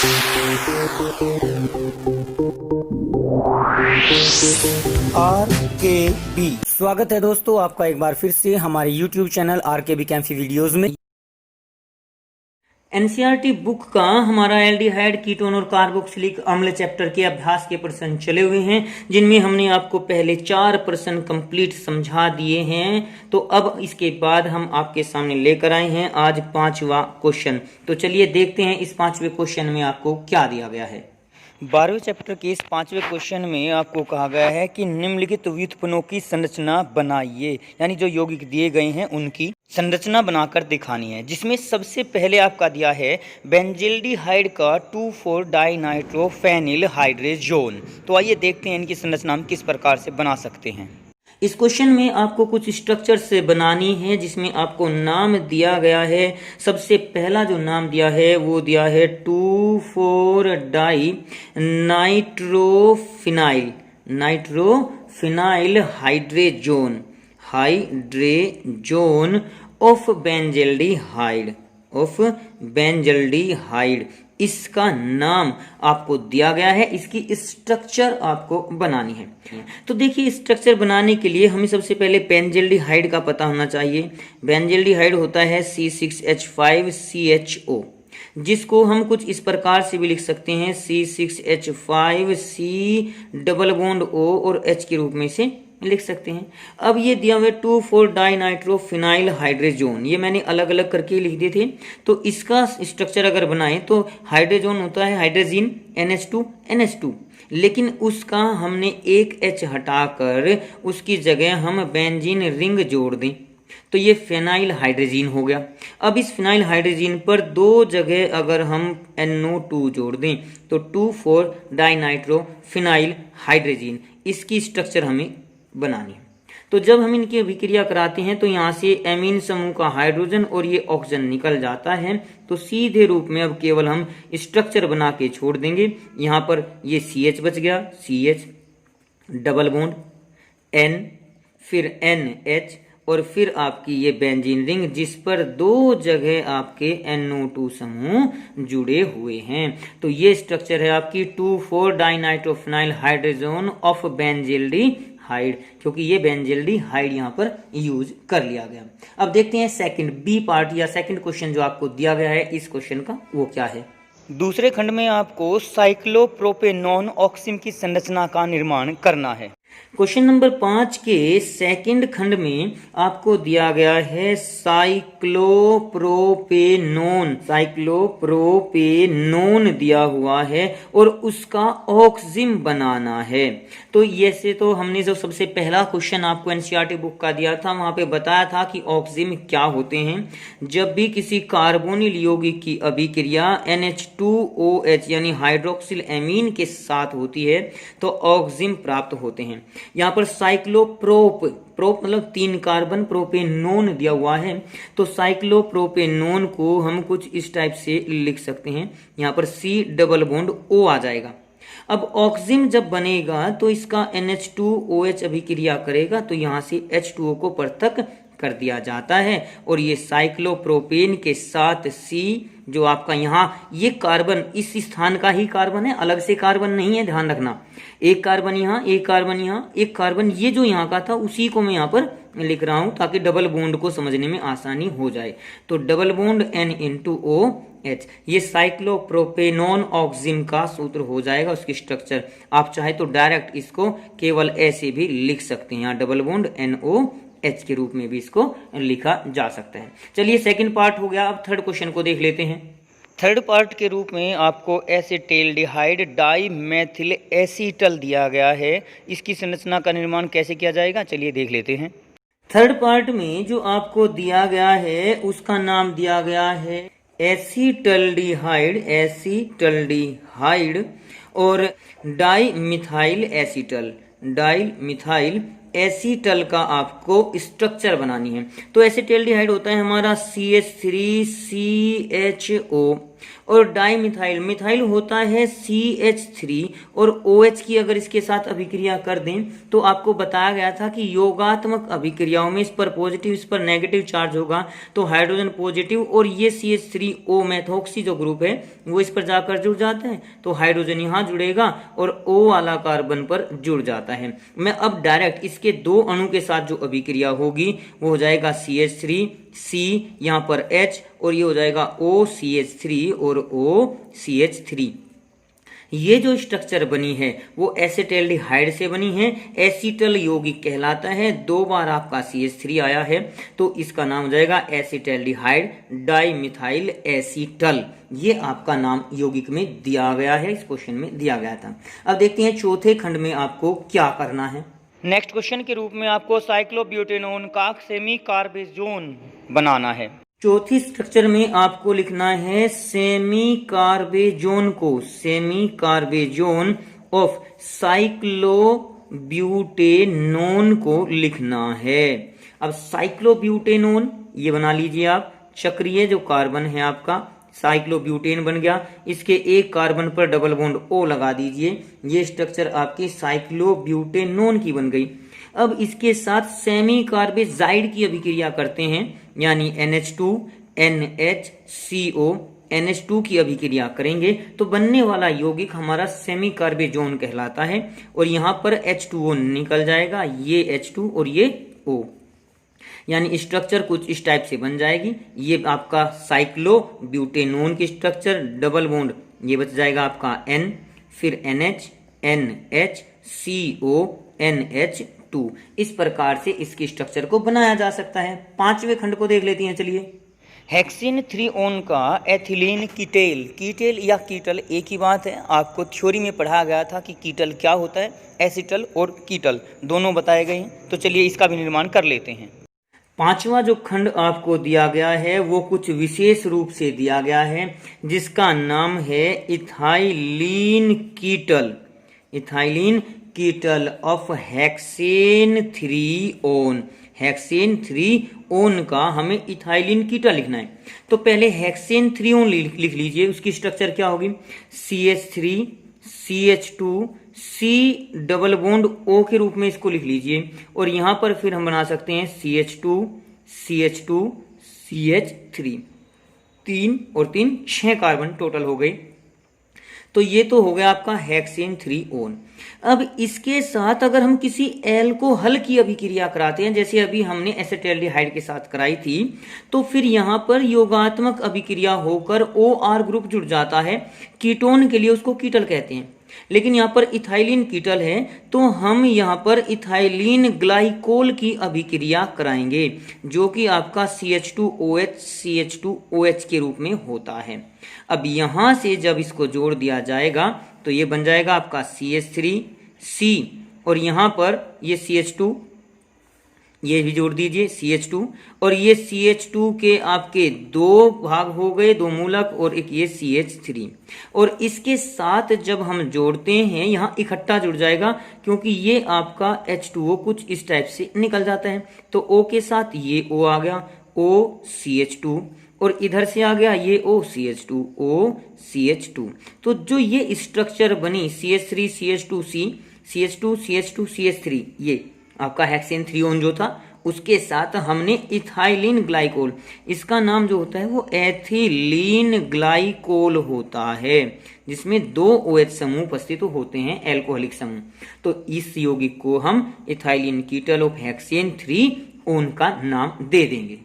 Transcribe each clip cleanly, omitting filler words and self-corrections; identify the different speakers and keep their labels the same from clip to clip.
Speaker 1: RKB स्वागत है दोस्तों आपका एक बार फिर से हमारे YouTube चैनल RKB कैंफी वीडियोस में। एनसीईआरटी बुक का हमारा एल्डिहाइड, कीटोन और कार्बोक्सिलिक अम्ल चैप्टर के अभ्यास के प्रश्न चले हुए हैं, जिनमें हमने आपको पहले 4 प्रश्न कंप्लीट समझा दिए हैं। तो अब इसके बाद हम आपके सामने लेकर आए हैं आज 5वां क्वेश्चन। तो चलिए देखते हैं इस 5वें क्वेश्चन में आपको क्या दिया गया है। 12वें चैप्टर के इस 5वें क्वेश्चन में आपको कहा गया है कि निम्नलिखित व्युत्पन्नों की संरचना बनाइए, यानी जो यौगिक दिए गए हैं उनकी संरचना बनाकर दिखानी है, जिसमें सबसे पहले आपका दिया है बेंजिल्डिहाइड का 2,4-डाइनाइट्रोफेनिल हाइड्रेजोन। तो आइए देखते हैं इनकी संरचना हम किस प्रकार से बना सकते हैं। इस क्वेश्चन में आपको कुछ स्ट्रक्चर से बनानी है, जिसमें आपको नाम दिया गया है। सबसे पहला जो नाम दिया है वो दिया है 2,4-डाइनाइट्रोफिनाइल हाइड्रेजोन ऑफ बेंजल्डिहाइड। इसका नाम आपको दिया गया है, इसकी स्ट्रक्चर आपको बनानी है। तो देखिए, स्ट्रक्चर बनाने के लिए हमें सबसे पहले बेंजल्डिहाइड का पता होना चाहिए। बेंजल्डिहाइड होता है C6H5CHO, जिसको हम कुछ इस प्रकार से भी लिख सकते हैं C6H5C डबल बॉन्ड O और H के रूप में से लिख सकते हैं। अब ये दिया हुआ 2,4-डाइनाइट्रोफिनाइल हाइड्रेजोन, ये मैंने अलग अलग करके लिख दिए थे। तो इसका स्ट्रक्चर अगर बनाएं तो हाइड्रोजोन होता है हाइड्रोजीन NH2, लेकिन उसका हमने एक H हटाकर उसकी जगह हम बेंजीन रिंग जोड़ दें तो ये फेनाइल हाइड्रोजीन हो गया। अब इस फेनाइल हाइड्रोजीन पर 2 जगह अगर हम NO2 जोड़ दें तो 2,4-डाइनाइट्रोफिनाइल हाइड्रोजीन, इसकी स्ट्रक्चर हमें बनानी है। तो जब हम इनकी अभिक्रिया कराते हैं तो यहाँ से एमीन समूह का हाइड्रोजन और ये ऑक्सीजन निकल जाता है। तो सीधे रूप में अब केवल हम स्ट्रक्चर बना के छोड़ देंगे। यहाँ पर ये CH बच गया, CH डबल बॉन्ड N, फिर NH और फिर आपकी ये बेंजीन रिंग, जिस पर 2 जगह आपके NO2 समूह जुड़े हुए हैं। तो ये स्ट्रक्चर है आपकी 2,4-डाइनाइट्रोफिनाइल हाइड्रोजोन ऑफ बेंजिल्डिहाइड, क्योंकि ये बेंजिल्डिहाइड यहाँ पर यूज कर लिया गया। अब देखते हैं सेकंड बी पार्ट या सेकंड क्वेश्चन जो आपको दिया गया है इस क्वेश्चन का, वो क्या है। दूसरे खंड में आपको साइक्लोप्रोपेनॉन ऑक्सिम की संरचना का निर्माण करना है। क्वेश्चन नंबर 5 के सेकंड खंड में आपको दिया गया है साइक्लोप्रोपेनोन दिया हुआ है और उसका ऑक्सिम बनाना है। तो ऐसे तो हमने जो सबसे पहला क्वेश्चन आपको एनसीईआरटी बुक का दिया था, वहां पे बताया था कि ऑक्सिम क्या होते हैं। जब भी किसी कार्बोनिल यौगिक की अभिक्रिया NH2OH यानी हाइड्रोक्सिल एमीन के साथ होती है तो ऑक्सिम प्राप्त होते हैं। यहाँ पर साइक्लोप्रोप मतलब 3 कार्बन, प्रोपेनोन दिया हुआ है। तो साइक्लोप्रोपेनोन को हम कुछ इस टाइप से लिख सकते हैं, यहाँ पर C डबल बॉन्ड O आ जाएगा। अब ऑक्सिम जब बनेगा तो इसका NH2OH अभिक्रिया करेगा तो यहाँ से H2O को पृथक कर दिया जाता है और ये साइक्लोप्रोपेन के साथ C जो आपका यहाँ ये कार्बन इस स्थान का ही कार्बन है, अलग से कार्बन नहीं है, ध्यान रखना। एक कार्बन यहाँ, एक कार्बन यहाँ, एक कार्बन ये जो यहाँ का था उसी को मैं यहाँ पर लिख रहा हूँ ताकि डबल बॉन्ड को समझने में आसानी हो जाए। तो डबल बॉन्ड N×OH, ये साइक्लोप्रोपेनॉन ऑक्सिम का सूत्र हो जाएगा, उसकी स्ट्रक्चर। आप चाहे तो डायरेक्ट इसको केवल ऐसे भी लिख सकते हैं, यहाँ डबल बॉन्ड NOH के रूप में भी इसको लिखा जा सकता है। चलिए सेकंड पार्ट हो गया। अब थर्ड क्वेश्चन को देख लेते हैं। थर्ड पार्ट के रूप में आपको एसिटेल्डिहाइड डाइमेथिल एसीटल दिया गया है। इसकी संरचना का निर्माण कैसे किया जाएगा, चलिए देख लेते हैं। थर्ड पार्ट में जो आपको दिया गया है उसका नाम दिया गया है एसिटल्डिहाइड और डाइमिथाइल एसीटल का आपको स्ट्रक्चर बनानी है। तो एसिटल्डिहाइड होता है हमारा CH3CHO और डाई मिथाइल, मिथाइल होता है CH3 और OH की अगर इसके साथ अभिक्रिया कर दें तो आपको बताया गया था कि योगात्मक अभिक्रियाओं में इस पर पॉजिटिव इस पर नेगेटिव चार्ज होगा तो हाइड्रोजन पॉजिटिव, और ये CH3O मेथॉक्सी जो ग्रुप है वो इस पर जाकर जुड़ जाता है तो हाइड्रोजन यहाँ जुड़ेगा और O वाला कार्बन पर जुड़ जाता है। मैं अब डायरेक्ट इसके दो अणु के साथ जो अभिक्रिया होगी वो हो जाएगा CH3 C, यहाँ पर H, और ये हो जाएगा OCH3 और OCH3। ये जो स्ट्रक्चर बनी है वो एसिटल्डिहाइड से बनी है, एसिटल यौगिक कहलाता है। 2 बार आपका CH3 आया है तो इसका नाम हो जाएगा एसिटल्डिहाइड डाइमिथाइल एसीटल। ये आपका नाम यौगिक में दिया गया है, इस क्वेश्चन में दिया गया था। अब देखते हैं चौथे खंड में आपको क्या करना है। नेक्स्ट क्वेश्चन के रूप में आपको साइक्लोब्यूटेनोन का सेमी कार्बेजोन बनाना है। चौथी स्ट्रक्चर में आपको लिखना है सेमी कार्बेजोन को, सेमी कार्बेजोन ऑफ साइक्लोब्यूटेनोन को लिखना है। अब साइक्लोब्यूटेनोन ये बना लीजिए आप, चक्रीय जो कार्बन है आपका साइक्लोब्यूटेन बन गया, इसके एक कार्बन पर डबल बॉन्ड O लगा दीजिए, ये स्ट्रक्चर आपकी साइक्लोब्यूटेनोन की बन गई। अब इसके साथ सेमी कार्बेजाइड की अभिक्रिया करते हैं, यानी NH2 NHCO NH2 की अभिक्रिया करेंगे तो बनने वाला यौगिक हमारा सेमी कार्बेजोन कहलाता है, और यहाँ पर H2O निकल जाएगा, ये H2 और ये O, यानी स्ट्रक्चर कुछ इस टाइप से बन जाएगी। ये आपका साइक्लोब्यूटेनोन की स्ट्रक्चर, डबल बॉन्ड ये बच जाएगा आपका N, फिर NH NH CO NH2। इस प्रकार से इसकी स्ट्रक्चर को बनाया जा सकता है। 5वें खंड को देख लेते हैं, चलिए। हेक्सेन 3 का एथिलीन कीटेल, कीटेल या कीटल एक ही बात है। आपको थ्योरी में पढ़ाया गया था कि कीटल क्या होता है, एसिटल और कीटल दोनों बताए गए हैं। तो चलिए इसका भी निर्माण कर लेते हैं। 5वां जो खंड आपको दिया गया है वो कुछ विशेष रूप से दिया गया है, जिसका नाम है ethylene कीटल, ethylene कीटल of hexane 3 hexane 3 का हमें इथाइलिन कीटल लिखना है। तो पहले हेक्सेन 3 लिख लीजिए, उसकी स्ट्रक्चर क्या होगी, CH3 CH2 C double bond O के रूप में इसको लिख लीजिए, और यहां पर फिर हम बना सकते हैं CH2 CH2 CH3, 3 और 3 6 कार्बन टोटल हो गए। तो ये तो हो गया आपका हेक्सेन 3 अब इसके साथ अगर हम किसी एल्कोहल की अभिक्रिया कराते हैं, जैसे अभी हमने एसिटाल्डिहाइड के साथ कराई थी, तो फिर यहाँ पर योगात्मक अभिक्रिया होकर OR ग्रुप जुड़ जाता है। कीटोन के लिए उसको कीटल कहते हैं, लेकिन यहाँ पर इथाइलिन कीटल है तो हम यहाँ पर इथाइलिन ग्लाइकोल की अभिक्रिया कराएंगे, जो कि आपका CH2OH CH2OH के रूप में होता है। अब यहाँ से जब इसको जोड़ दिया जाएगा तो ये बन जाएगा आपका CH3C, और यहाँ पर ये CH2 ये भी जोड़ दीजिए CH2, और ये CH2 के आपके 2 भाग हो गए, 2 मूलक, और एक ये CH3, और इसके साथ जब हम जोड़ते हैं यहाँ इकट्ठा जुड़ जाएगा, क्योंकि ये आपका H2O कुछ इस टाइप से निकल जाता है। तो O के साथ ये O आ गया OCH2, और इधर से आ गया ये OCH2 OCH2। तो जो ये स्ट्रक्चर बनी CH3 CH2C CH2 CH2 CH3, ये आपका हेक्सेन 3 जो था, उसके साथ हमने इथाइलिन ग्लाइकोल, इसका नाम जो होता है वो एथिलीन ग्लाइकोल होता है, जिसमें 2 OH समूह उपस्थित होते हैं, एल्कोहलिक समूह। तो इस यौगिक को हम इथाइलिन कीटल ऑफ हेक्सेन 3 का नाम दे देंगे।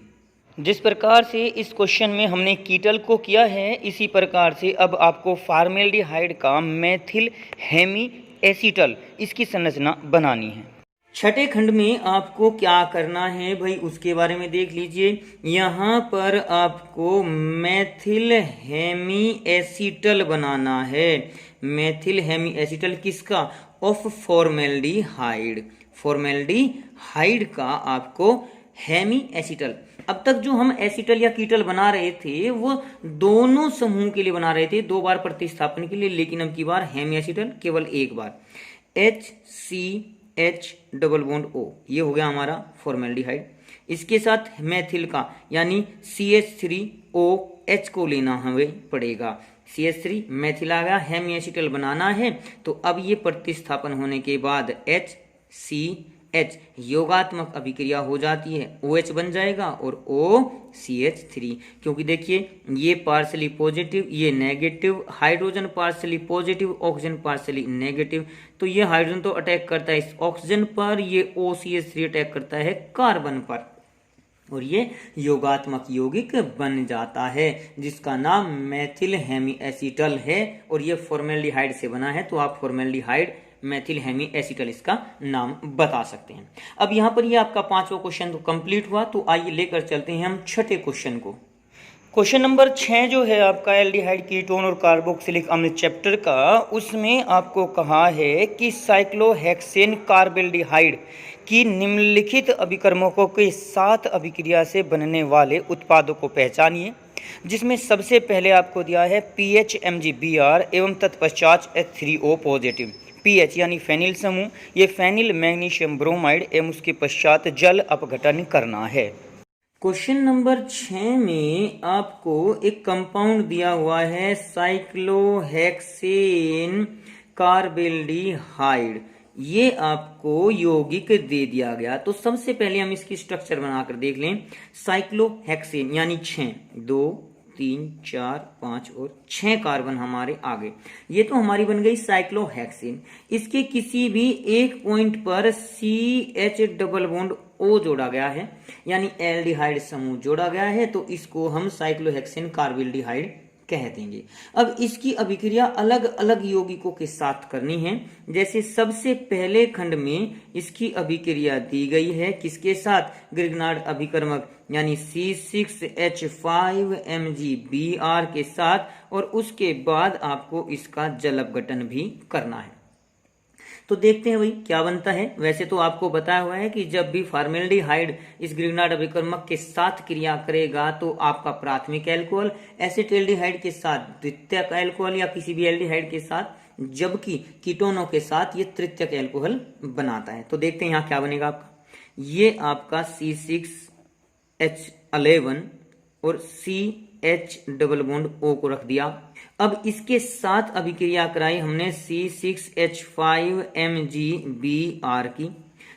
Speaker 1: जिस प्रकार से इस क्वेश्चन में हमने कीटल को किया है, इसी प्रकार से अब आपको फॉर्मेल्डिहाइड का मेथिल हेमी एसीटल इसकी संरचना बनानी है। 6ठे खंड में आपको क्या करना है भाई, उसके बारे में देख लीजिए। यहाँ पर आपको मेथिल हेमी एसीटल बनाना है। मेथिल हेमी एसीटल किसका, ऑफ फॉर्मेल्डिहाइड, फॉर्मेल्डिहाइड का आपको हेमी एसीटल। अब तक जो हम एसीटल या कीटल बना रहे थे वो दोनों समूह के लिए बना रहे थे, 2 बार प्रतिस्थापन के लिए, लेकिन अब की बार हेमी एसीटल केवल 1 बार। HCH डबल बॉन्ड O, ये हो गया हमारा फॉर्मेल्डिहाइड। इसके साथ मेथिल का यानी CH3OH को लेना हमें पड़ेगा, CH3 मेथिल आ गया, हेमी एसिटल बनाना है। तो अब ये प्रतिस्थापन होने के बाद HCH योगात्मक अभिक्रिया हो जाती है, OH बन जाएगा और OCH3, क्योंकि देखिए ये पार्शली पॉजिटिव ये negative, hydrogen partially positive oxygen partially negative, तो ये हाइड्रोजन तो अटैक करता है इस ऑक्सीजन पर, ये OCH3 अटैक करता है कार्बन पर और ये योगात्मक यौगिक बन जाता है जिसका नाम मेथिल हेमी एसिटल है और ये फॉर्मेल्डिहाइड से बना है। तो आप फॉर्मेल्डिहाइड मेथिल हेमी एसिटल इसका नाम बता सकते हैं। अब यहाँ पर ये आपका 5वां क्वेश्चन तो कंप्लीट हुआ। तो आइए लेकर चलते हैं हम 6ठे क्वेश्चन को। क्वेश्चन नंबर 6 जो है आपका एल्डिहाइड कीटोन और कार्बोक्सिलिक अम्ल चैप्टर का, उसमें आपको कहा है कि साइक्लोहेक्सेन कार्बेल्डिहाइड की निम्नलिखित अभिकर्मकों के साथ अभिक्रिया से बनने वाले उत्पादों को पहचानिए, जिसमें सबसे पहले आपको दिया है PHMgBr एवं तत्पश्चात H3O पॉजिटिव। पीएच यानी फेनिल समूह, ये फेनिल मैग्नीशियम ब्रोमाइड एवं उसके पश्चात जल अपघटन करना है। क्वेश्चन नंबर 6 में आपको एक कंपाउंड दिया हुआ है साइक्लोहेक्सेन कार्बेल्डिहाइड, ये आपको यौगिक दे दिया गया। तो सबसे पहले हम इसकी स्ट्रक्चर बनाकर देख लें। साइक्लोहेक्सेन यानी 6, 2, 3, 4, 5 और 6 कार्बन हमारे आगे, ये तो हमारी बन गई साइक्लोहेक्सेन। इसके किसी भी एक पॉइंट पर CH डबल बॉन्ड O जोड़ा गया है यानी एल्डिहाइड समूह जोड़ा गया है, तो इसको हम साइक्लोहेक्सेन कार्बेल्डिहाइड कह देंगे। अब इसकी अभिक्रिया अलग अलग यौगिकों के साथ करनी है। जैसे सबसे पहले खंड में इसकी अभिक्रिया दी गई है किसके साथ, ग्रिग्नार्ड अभिकर्मक यानी C6H5MgBr के साथ, और उसके बाद आपको इसका जल अपघटन भी करना है। तो देखते हैं भाई क्या बनता है। वैसे तो आपको बताया हुआ है कि जब भी फॉर्मेल्डिहाइड इस ग्रिग्नार्ड अभिकर्मक के साथ क्रिया करेगा तो आपका प्राथमिक एल्कोहल एसिटिल्डिहाइड के साथ द्वितीयक एल्कोहल या किसी भी एल्डिहाइड के साथ, जबकि कीटोनों के साथ ये तृतीयक एल्कोहल बनाता है। तो देखते हैं यहाँ क्या बनेगा आपका। ये आपका C6H11 और CH डबल बॉन्ड O को रख दिया। अब इसके साथ अभिक्रिया कराई हमने C6H5MgBr की।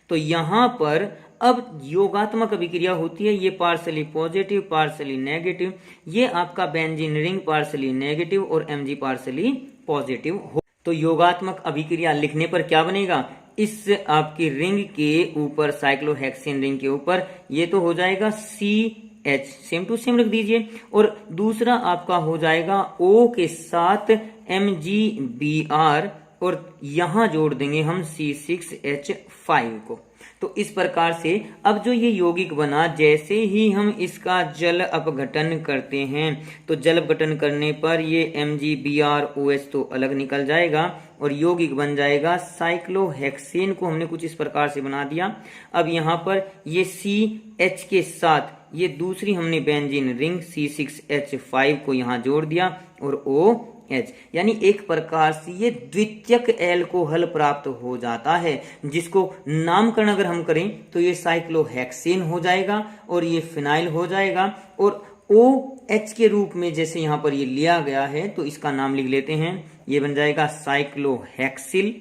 Speaker 1: तो यहां पर अब योगात्मक अभिक्रिया होती है, ये पार्शली पॉजिटिव पार्शली नेगेटिव, ये आपका बेंजीन रिंग पार्शली नेगेटिव और Mg पार्शली पॉजिटिव हो। तो योगात्मक अभिक्रिया लिखने पर क्या बनेगा, इस आपकी रिंग के ऊपर साइक्लोहेक्सेन रिंग के ऊपर ये तो हो जाएगा CH, सेम टू सेम रख दीजिए, और दूसरा आपका हो जाएगा O के साथ MgBr और यहां जोड़ देंगे हम C6H5 को। तो इस प्रकार से अब जो ये यौगिक बना, जैसे ही हम इसका जल अपघटन करते हैं तो जल अपघटन करने पर ये MgBrOH तो अलग निकल जाएगा और यौगिक बन जाएगा साइक्लोहेक्सेन को हमने कुछ इस प्रकार से बना दिया। अब यहाँ पर ये CH के साथ ये दूसरी हमने बेंजीन रिंग C6H5 को यहाँ जोड़ दिया और OH, यानी एक प्रकार से ये द्वितीयक एल्कोहल प्राप्त हो जाता है, जिसको नामकरण अगर हम करें तो ये साइक्लोहेक्सेन हो जाएगा और ये फिनाइल हो जाएगा। और OH के रूप में जैसे यहाँ पर ये लिया गया है तो इसका नाम लिख लेते हैं, ये बन जाएगा साइक्लोहेक्सिल,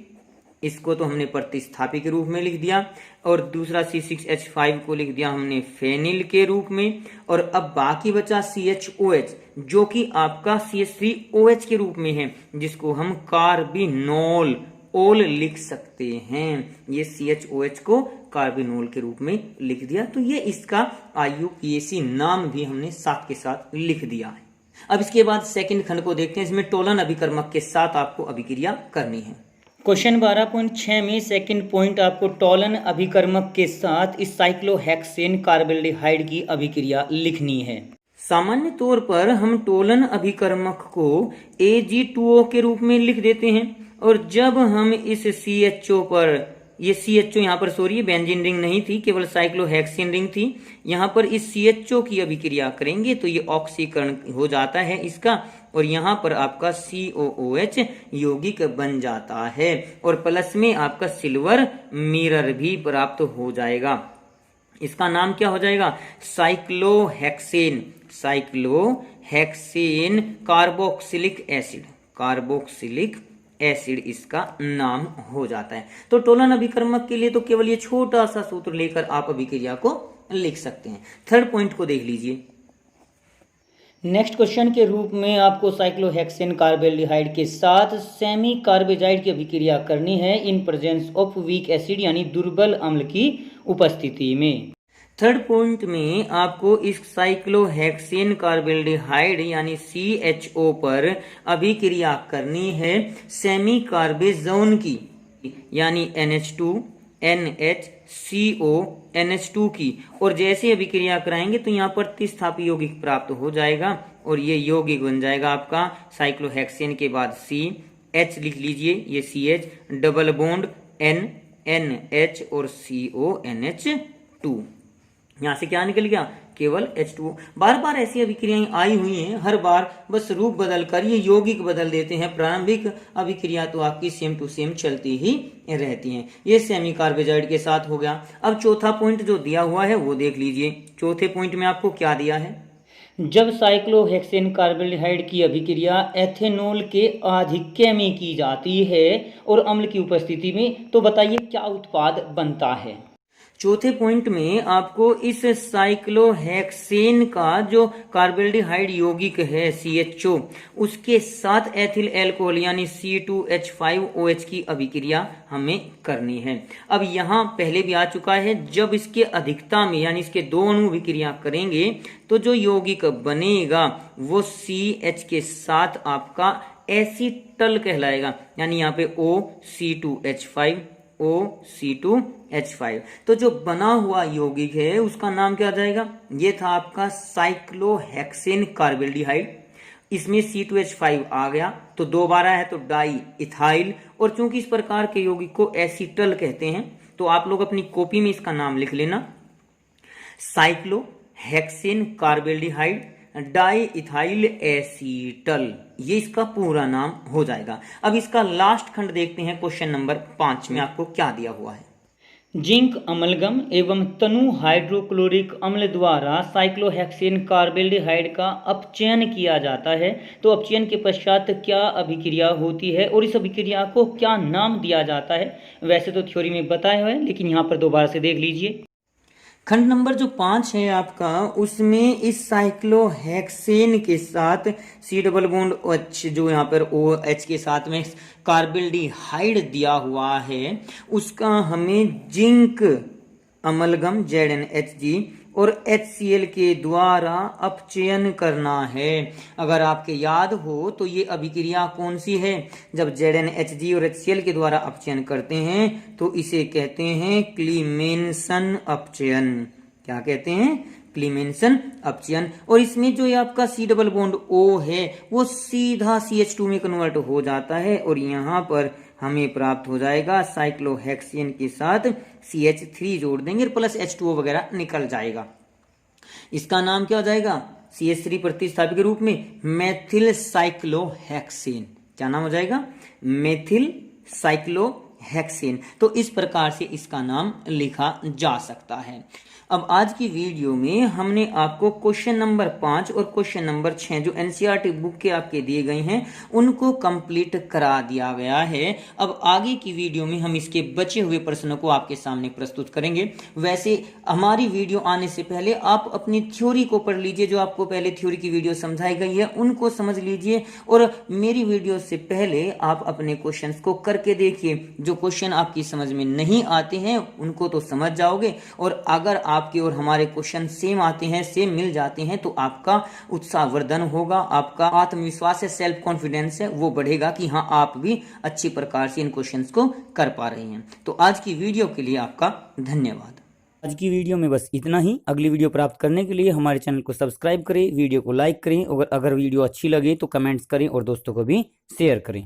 Speaker 1: इसको तो हमने प्रतिस्थापी के रूप में लिख दिया, और दूसरा C6H5 को लिख दिया हमने फेनिल के रूप में। और अब बाकी बचा CHOH जो कि आपका CH3OH के रूप में है, जिसको हम कार्बिनोल ओल लिख सकते हैं। ये CHOH को कार्बिनोल के रूप में लिख दिया, तो ये इसका IUPAC नाम भी हमने साथ के साथ लिख दिया है। अब इसके बाद सेकंड खंड को देखते हैं, इसमें टोलन अभिकर्मक के साथ आपको अभिक्रिया करनी है। क्वेश्चन 12.6 में सेकंड पॉइंट आपको टोलन अभिकर्मक के साथ इस साइक्लोहेक्सेन कार्बेल्डिहाइड की अभिक्रिया लिखनी है। सामान्य तौर पर हम टोलन अभिकर्मक को Ag2O के रूप में लिख देते हैं, और जब हम इस CHO पर, ये CHO यहाँ पर सॉरी बेंजीन रिंग नहीं थी, केवल साइक्लोहेक्सेन रिंग थी, यहाँ पर इस CHO की अभिक्रिया करेंगे तो ये ऑक्सीकरण हो जाता है इसका, और यहाँ पर आपका COOH यौगिक बन जाता है, और प्लस में आपका सिल्वर मिरर भी प्राप्त हो जाएगा। इसका नाम क्या हो जाएगा, cyclohexane, cyclohexane hexane carboxylic acid, carboxylic acid इसका नाम हो जाता है। तो टोलन अभिकर्मक के लिए तो केवल ये छोटा सा सूत्र लेकर आप अभिक्रिया को लिख सकते हैं। थर्ड पॉइंट को देख लीजिए।
Speaker 2: नेक्स्ट क्वेश्चन के रूप में आपको साइक्लोहेक्सेन कार्बेल्डिहाइड के साथ सेमी कार्बेजाइड की अभिक्रिया करनी है in presence of weak acid यानी दुर्बल अम्ल की उपस्थिति में।
Speaker 1: थर्ड पॉइंट में आपको इस साइक्लोहेक्सेन कार्बेल्डिहाइड यानी CHO पर अभिक्रिया करनी है सेमी कार्बेजोन की यानी NH2 NHCO NH2 की, और जैसे अभिक्रिया कराएंगे तो यहाँ पर प्रतिस्थापी यौगिक प्राप्त हो जाएगा और ये यौगिक बन जाएगा आपका साइक्लोहेक्सेन के बाद C H लिख लीजिए, ये CH double bond N NH और CO NH2। यहाँ से क्या निकल गया, केवल H2O। बार बार ऐसी अभिक्रियाएं आई हुई हैं, हर बार बस रूप बदल कर ये यौगिक बदल देते हैं। प्रारंभिक अभिक्रिया तो आपकी सेम टू सेम चलती ही रहती हैं। ये सेमी कार्बेजाइड के साथ हो गया। अब चौथा पॉइंट जो दिया हुआ है वो देख लीजिए। चौथे पॉइंट में आपको क्या दिया है,
Speaker 2: जब साइक्लोहेक्सेन कार्बेल्डिहाइड की अभिक्रिया एथेनॉल के आधिक्य में की जाती है और अम्ल की उपस्थिति में, तो बताइए क्या उत्पाद बनता है।
Speaker 1: चौथे पॉइंट में आपको इस साइक्लोहेक्सेन का जो कार्बेल्डिहाइड यौगिक है CHO, उसके साथ एथिल अल्कोहल यानी C2H5OH की अभिक्रिया हमें करनी है। अब यहाँ पहले भी आ चुका है, जब इसके अधिकता में यानी इसके दो अणु अभिक्रिया करेंगे तो जो यौगिक बनेगा वो CH के साथ आपका एसीटल कहलाएगा, यानी यहाँ पे OC2H5 OC2H5। तो जो बना हुआ यौगिक है उसका नाम क्या आ जाएगा, ये था आपका साइक्लोहेक्सेन कार्बेल्डिहाइड। इसमें C2H5 आ गया तो दो बार है तो डाई इथाइल, और चूंकि इस प्रकार के यौगिक को एसीटल कहते हैं तो आप लोग अपनी कॉपी में इसका नाम लिख लेना, cyclohexane carbaldehyde di ethyl acetal, ये इसका पूरा नाम हो जाएगा। अब इसका लास्ट खंड देखते हैं, क्वेश्चन नंबर 5 में आपको क्या दिया हुआ है।
Speaker 2: जिंक अमलगम एवं तनु हाइड्रोक्लोरिक अम्ल द्वारा साइक्लोहेक्सेन कार्बेल्डिहाइड का अपचयन किया जाता है, तो अपचयन के पश्चात क्या अभिक्रिया होती है और इस अभिक्रिया को क्या नाम दिया जाता है। वैसे तो थ्योरी में बताया हुआ है, लेकिन यहाँ पर दोबारा से देख लीजिए।
Speaker 1: खंड नंबर जो 5 है आपका, उसमें इस साइक्लोहेक्सेन के साथ C डबल बॉन्ड OH जो यहाँ पर OH के साथ में कार्बेल्डिहाइड दिया हुआ है, उसका हमें जिंक अमलगम ZnHG और HCl के द्वारा अपचयन करना है। अगर आपके याद हो तो ये अभिक्रिया कौन सी है, जब ZnHG और HCl के द्वारा अपचयन करते हैं तो इसे कहते हैं क्लीमेंसन अपचयन। क्या कहते हैं, क्लीमेंसन अपचयन। और इसमें जो ये आपका C डबल बॉन्ड O है वो सीधा CH2 में कन्वर्ट हो जाता है और यहाँ पर हमें प्राप्त हो जाएगा साइक्लोहेक्सेन के साथ CH3 जोड़ देंगे प्लस H2O वगैरह निकल जाएगा। इसका नाम क्या हो जाएगा, CH3 प्रतिस्थापी के रूप में मेथिल साइक्लोहेक्सेन। क्या नाम हो जाएगा, मेथिल साइक्लोहेक्सेन। तो इस प्रकार से इसका नाम लिखा जा सकता है। अब आज की वीडियो में हमने आपको क्वेश्चन नंबर 5 और क्वेश्चन नंबर 6 जो एनसीईआरटी बुक के आपके दिए गए हैं उनको कंप्लीट करा दिया गया है। अब आगे की वीडियो में हम इसके बचे हुए प्रश्नों को आपके सामने प्रस्तुत करेंगे। वैसे हमारी वीडियो आने से पहले आप अपनी थ्योरी को पढ़ लीजिए, जो आपको पहले थ्योरी की वीडियो समझाई गई है उनको समझ लीजिए, और मेरी वीडियो से पहले आप अपने क्वेश्चंस को करके देखिए। जो क्वेश्चन आपकी समझ में नहीं आते हैं उनको तो समझ जाओगे, और अगर आपके और हमारे क्वेश्चन सेम आते हैं, सेम मिल जाते हैं, तो आपका उत्साहवर्धन होगा, आपका आत्मविश्वास है, सेल्फ कॉन्फिडेंस है वो बढ़ेगा कि हाँ आप भी अच्छी प्रकार से इन क्वेश्चंस को कर पा रहे हैं। तो आज की वीडियो के लिए आपका धन्यवाद।
Speaker 2: आज की वीडियो में बस इतना ही। अगली वीडियो प्राप्त करने के लिए हमारे चैनल को सब्सक्राइब करें, वीडियो को लाइक करें, और अगर वीडियो अच्छी लगे तो कमेंट्स करें और दोस्तों को भी शेयर करें।